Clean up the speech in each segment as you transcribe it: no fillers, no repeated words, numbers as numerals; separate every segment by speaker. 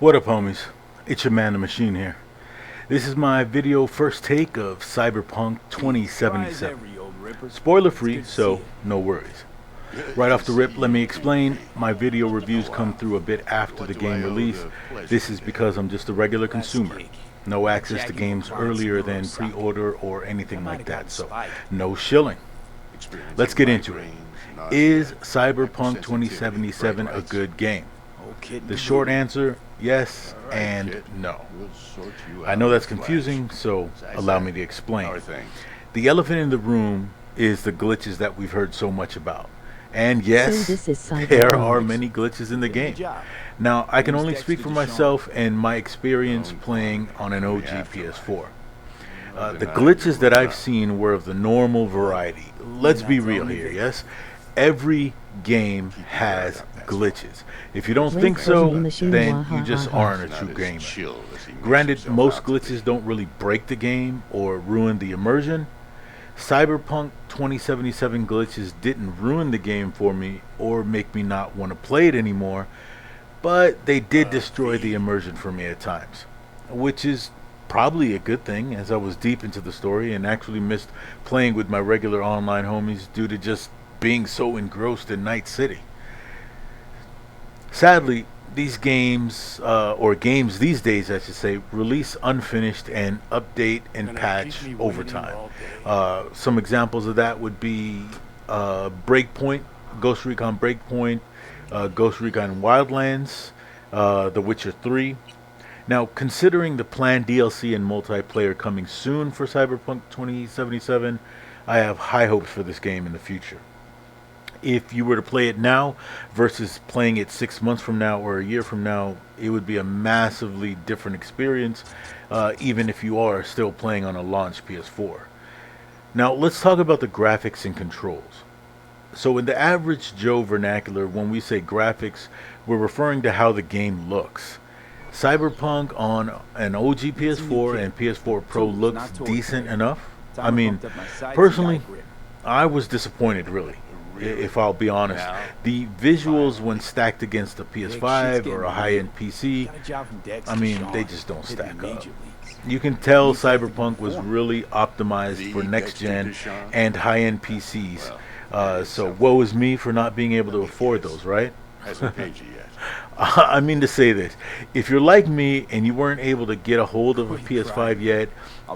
Speaker 1: What up, homies? It's your man, the machine here. This is my video first take of Cyberpunk 2077. Spoiler free, so no worries. Right off the rip, let me explain. My video reviews come through a bit after the game release. This is because I'm just a regular consumer. No access to games earlier than pre-order or anything like that, so no shilling. Let's get into it. Is Cyberpunk 2077 a good game? The short answer, yes and no. I know that's confusing, so allow me to explain. The elephant in the room is the glitches that we've heard so much about. And yes, there are many glitches in the game. Now, I can only speak for myself and my experience playing on an OG PS4. The glitches that I've seen were of the normal variety. Let's be real here, yes? Every game has glitches. If you don't think so, then you just aren't a true gamer. Granted, most glitches don't really break the game or ruin the immersion. Cyberpunk 2077 glitches didn't ruin the game for me or make me not want to play it anymore, but they did destroy the immersion for me at times, which is probably a good thing, as I was deep into the story and actually missed playing with my regular online homies due to just being so engrossed in Night City. Sadly, these games, or games these days I should say, release unfinished and update and patch over time. Some examples of that would be Breakpoint, Ghost Recon Breakpoint, Ghost Recon Wildlands, The Witcher 3. Now, considering the planned DLC and multiplayer coming soon for Cyberpunk 2077, I have high hopes for this game in the future. If you were to play it now versus playing it 6 months from now or a year from now, it would be a massively different experience, even if you are still playing on a launch PS4. Now, let's talk about the graphics and controls. So in the average Joe vernacular, when we say graphics, we're referring to how the game looks. Cyberpunk on an OG PS4 and PS4 Pro looks decent enough. I mean, personally, I was disappointed, really, if I'll be honest. The visuals, when stacked against a PS5 or a high-end PC, I mean, they just don't stack up. You can tell Cyberpunk was really optimized for next-gen and high-end PCs. So woe is me for not being able to afford those, right? I mean to say this. If you're like me and you weren't able to get a hold of a PS5 yet,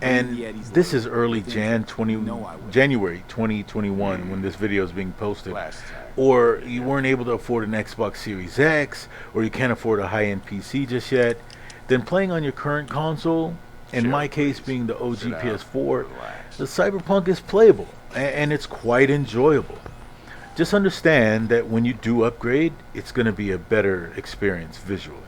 Speaker 1: and this is early January 2021 when this video is being posted, or you weren't able to afford an Xbox Series X, or you can't afford a high-end PC just yet, then playing on your current console, in my case being the OG PS4, the Cyberpunk is playable, and it's quite enjoyable. Just understand that when you do upgrade, it's going to be a better experience visually.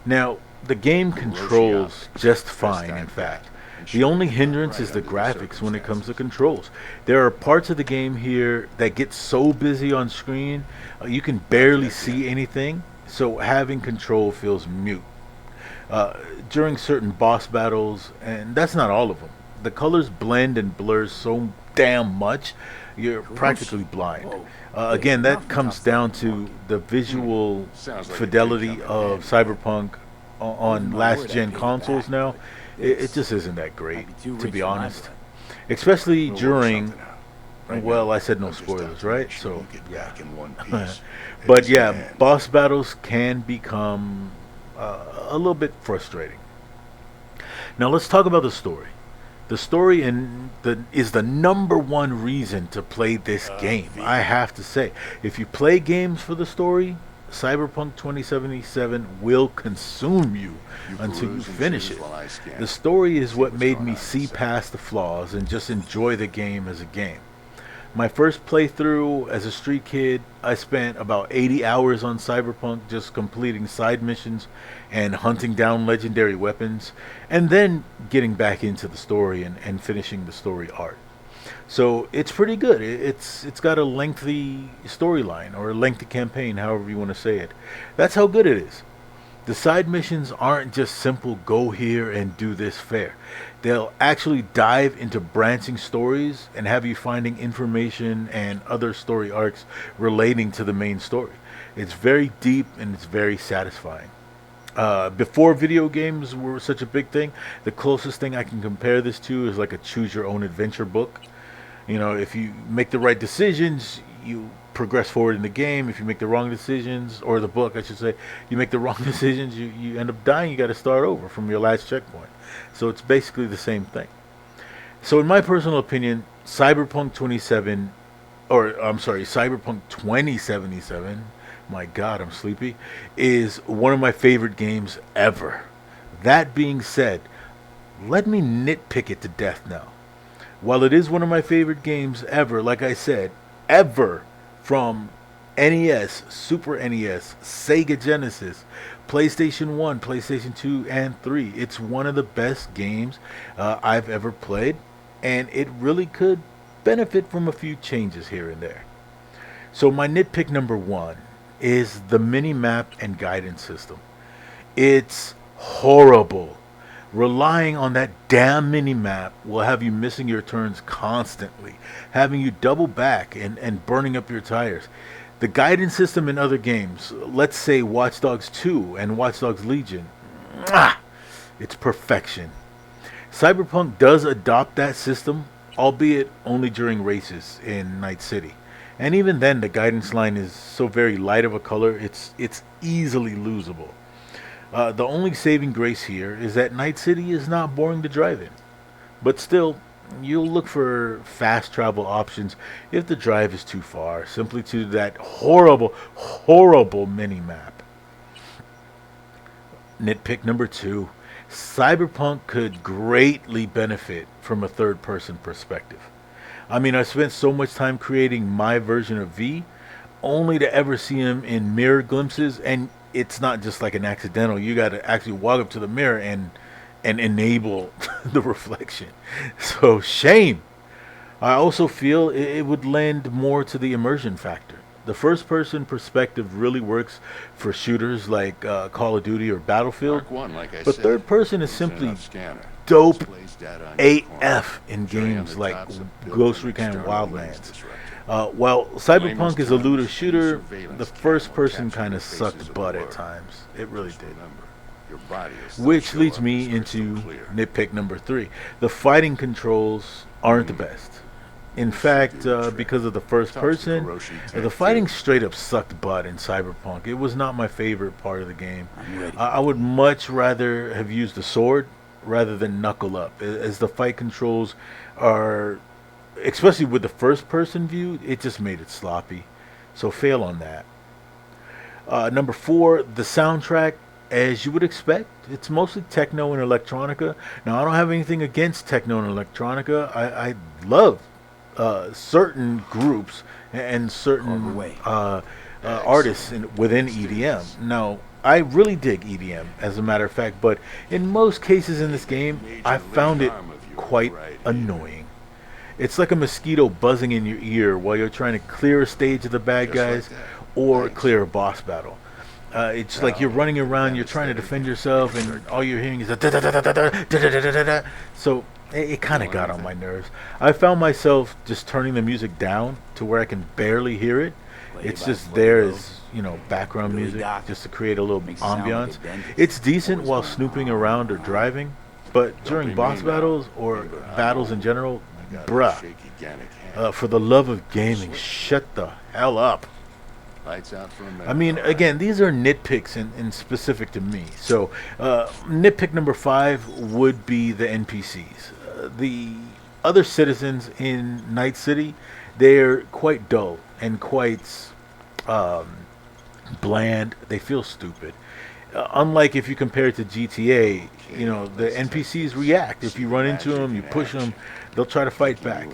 Speaker 1: Now, the game controls just fine, in fact. The only hindrance is the graphics when it comes to controls. There are parts of the game here that get so busy on screen, you can barely see anything, so having control feels mute. During certain boss battles, and that's not all of them, the colors blend and blur so damn much, you're practically blind. Again, that comes down to the visual fidelity of Cyberpunk on last-gen consoles now. It just isn't that great, to be honest. Especially during, well, I said no spoilers, right? So, yeah. But yeah, boss battles can become a little bit frustrating. Now let's talk about the story. The story is the number one reason to play this game. I have to say, if you play games for the story, Cyberpunk 2077 will consume you until you finish it. The story is what made me see past the flaws and just enjoy the game as a game. My first playthrough as a street kid, I spent about 80 hours on Cyberpunk just completing side missions and hunting down legendary weapons, and then getting back into the story and finishing the story arc. So it's pretty good. It's got a lengthy storyline, or a lengthy campaign, however you want to say it. That's how good it is. The side missions aren't just simple go here and do this fair. They'll actually dive into branching stories and have you finding information and other story arcs relating to the main story. It's very deep and it's very satisfying. Before video games were such a big thing, the closest thing I can compare this to is like a choose your own adventure book. You know, if you make the right decisions, you progress forward in the game. If you make the wrong decisions, or the book, I should say, you make the wrong decisions, you end up dying. You got to start over from your last checkpoint. So it's basically the same thing. So in my personal opinion, Cyberpunk 2077, my God, I'm sleepy, is one of my favorite games ever. That being said, let me nitpick it to death now. While it is one of my favorite games ever, like I said, ever, from NES, Super NES, Sega Genesis, PlayStation 1, PlayStation 2, and 3, it's one of the best games I've ever played, and it really could benefit from a few changes here and there. So my nitpick number one is the mini-map and guidance system. It's horrible. Relying on that damn mini-map will have you missing your turns constantly, having you double back and burning up your tires. The guidance system in other games, let's say Watch Dogs 2 and Watch Dogs Legion, it's perfection. Cyberpunk does adopt that system, albeit only during races in Night City. And even then, the guidance line is so very light of a color, it's easily losable. The only saving grace here is that Night City is not boring to drive in. But still, you'll look for fast travel options if the drive is too far, simply to that horrible, horrible mini-map. Nitpick number two, Cyberpunk could greatly benefit from a third-person perspective. I mean, I spent so much time creating my version of V, only to ever see him in mirror glimpses, and it's not just like an accidental. You got to actually walk up to the mirror and enable the reflection. So shame. I also feel it would lend more to the immersion factor. The first-person perspective really works for shooters like Call of Duty or Battlefield, but third person is simply dope AF in games like Ghost Recon Wildlands. While Cyberpunk is a looter shooter, the first person kind of sucked butt at times. It really did. Which leads me into nitpick number three. The fighting controls aren't the best. In fact, because of the first person, the fighting straight up sucked butt in Cyberpunk. It was not my favorite part of the game. I would much rather have used the sword rather than knuckle up, as the fight controls are, especially with the first person view, it just made it sloppy. So fail on that. Number four, the soundtrack, as you would expect, it's mostly techno and electronica. Now, I don't have anything against techno and electronica. I love certain groups and certain artists within EDM. Now, I really dig EDM, as a matter of fact, but in most cases in this game, I found it quite annoying. It's like a mosquito buzzing in your ear while you're trying to clear a stage of the bad guys or clear a boss battle. It's like you're running around, you're trying to defend yourself, and all you're hearing is a da da da da da da da da da da. So it kind of got on my nerves. I found myself just turning the music down to where I can barely hear it. It's just there as, you know, background music, just to create a little ambiance. It's decent while snooping around or driving, but during boss battles or battles in general, bruh, for the love of gaming, shut the hell up. I mean, again, these are nitpicks and specific to me. So, nitpick number five would be the NPCs. The other citizens in Night City, they're quite dull and quite bland. They feel stupid. Unlike if you compare it to GTA, you know, the NPCs react. If you run into them, you push them, they'll try to fight back.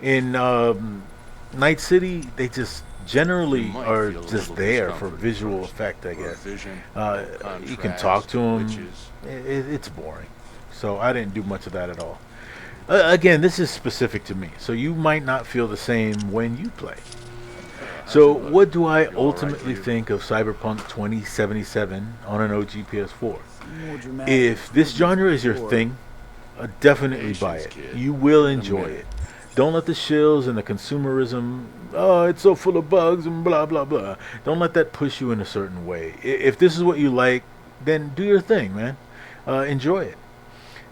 Speaker 1: In Night City, they just generally are just there for visual effect, I guess. You can talk to them. It's boring. So I didn't do much of that at all. Again, this is specific to me, so you might not feel the same when you play. So what do I ultimately think of Cyberpunk 2077 on an OG PS4? If this genre is your thing, definitely buy it. You will enjoy it. Don't let the shills and the consumerism, oh, it's so full of bugs and blah, blah, blah. Don't let that push you in a certain way. If this is what you like, then do your thing, man. Enjoy it.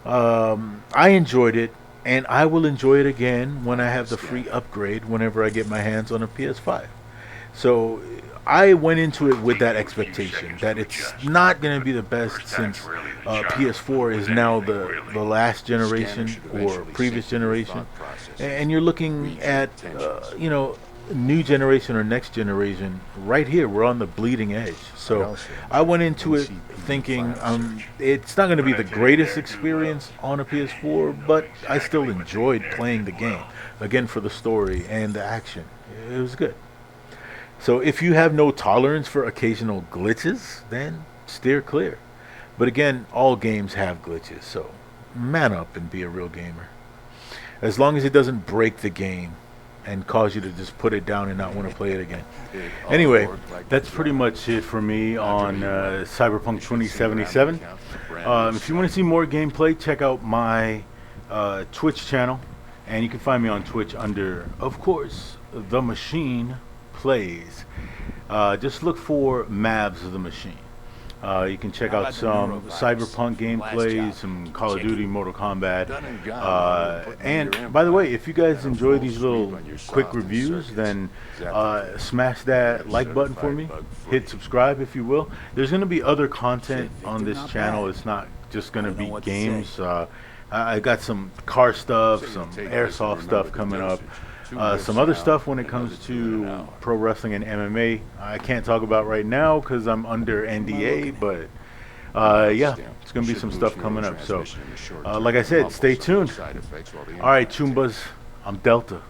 Speaker 1: I enjoyed it, and I will enjoy it again when I have the free upgrade whenever I get my hands on a PS5. So I went into it with that expectation that it's not going to be the best since PS4 is now the last generation or previous generation, and you're looking at new generation or next generation right here. We're on the bleeding edge. So I went into it thinking it's not going to be the greatest experience on a PS4, but I still enjoyed playing the game again for the story and the action. It was good. So if you have no tolerance for occasional glitches, then steer clear. But again, all games have glitches, so man up and be a real gamer. As long as it doesn't break the game and cause you to just put it down and not want to play it again. Anyway, that's pretty much it for me on Cyberpunk 2077. If you want to see more gameplay, check out my Twitch channel. And you can find me on Twitch under, of course, The Machine Plays. Just look for Mavs of the Machine. You can check out some Cyberpunk gameplay, some Call of Duty, Mortal Kombat. And by the way, if you guys enjoy these little quick reviews, then smash that like button for me. Hit subscribe if you will. There's going to be other content on this channel. It's not just going to be games. I got some car stuff, some airsoft stuff coming up. Some other stuff when it comes to pro wrestling and MMA I can't talk about right now because I'm under NDA, but yeah, it's going to be some stuff coming up. So like I said, stay tuned. All right, Chumbas, I'm Delta.